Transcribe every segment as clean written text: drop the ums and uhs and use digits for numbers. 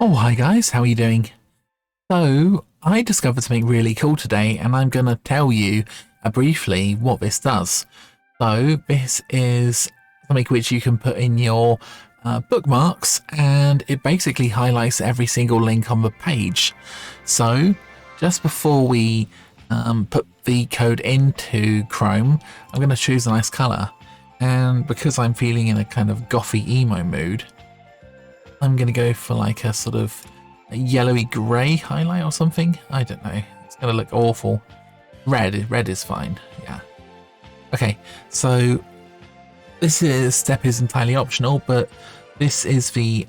Oh, hi guys, how are you doing? So, I discovered something really cool today, and I'm going to tell you briefly what this does. So, this is something which you can put in your bookmarks, and it basically highlights every single link on the page. So, just before we put the code into Chrome, I'm going to choose a nice color. And because I'm feeling in a kind of gothy emo mood, I'm going to go for like a sort of a yellowy grey highlight or something. I don't know. It's going to look awful. Red is fine. Yeah. Okay, so this step is entirely optional, but this is the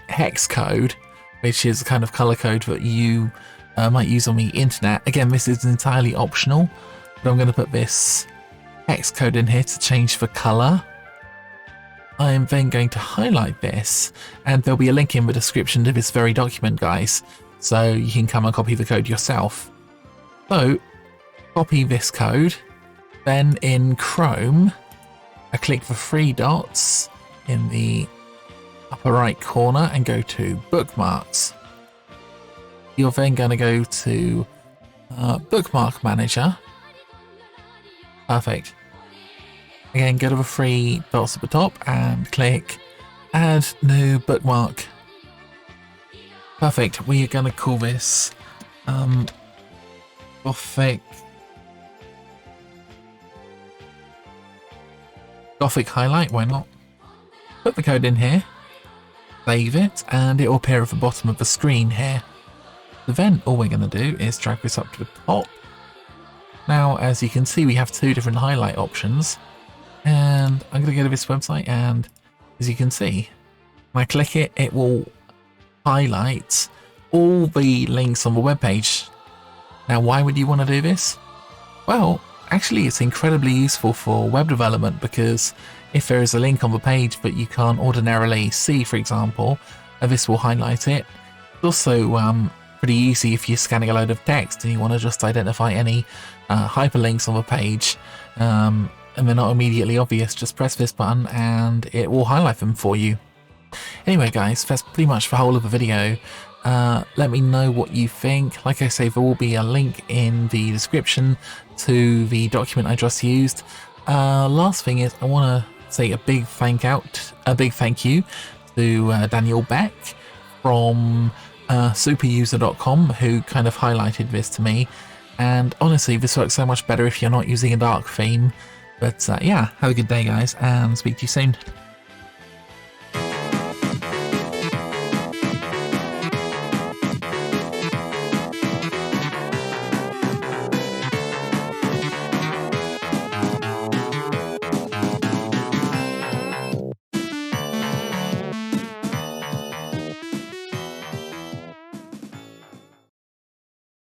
hex code, which is a kind of color code that you might use on the internet. Again, this is entirely optional, but I'm going to put this hex code in here to change the color. I am then going to highlight this, and there'll be a link in the description to this very document, guys, so you can come and copy the code yourself. So, copy this code, then in Chrome, I click the three dots in the upper right corner and go to Bookmarks. You're then going to go to Bookmark Manager. Perfect. Again, go to the three dots at the top and click Add New Bookmark. Perfect. We are going to call this Gothic Highlight. Why not? Put the code in here, save it, and it will appear at the bottom of the screen here. Then all we're going to do is drag this up to the top. Now, as you can see, we have two different highlight options. And I'm going to go to this website, and as you can see, when I click it, it will highlight all the links on the web page. Now, why would you want to do this? Well, actually, it's incredibly useful for web development, because if there is a link on the page that you can't ordinarily see, for example, this will highlight it. It's also pretty easy if you're scanning a load of text and you want to just identify any hyperlinks on the page. And they're not immediately obvious, just press this button and it will highlight them for you. Anyway guys, that's pretty much the whole of the video. Let me know what you think. Like I say, there will be a link in the description to the document I just used. Last thing is, I want to say a big thank you to Daniel Beck from superuser.com, who kind of highlighted this to me. And honestly, this works so much better if you're not using a dark theme. But yeah, have a good day guys, and speak to you soon.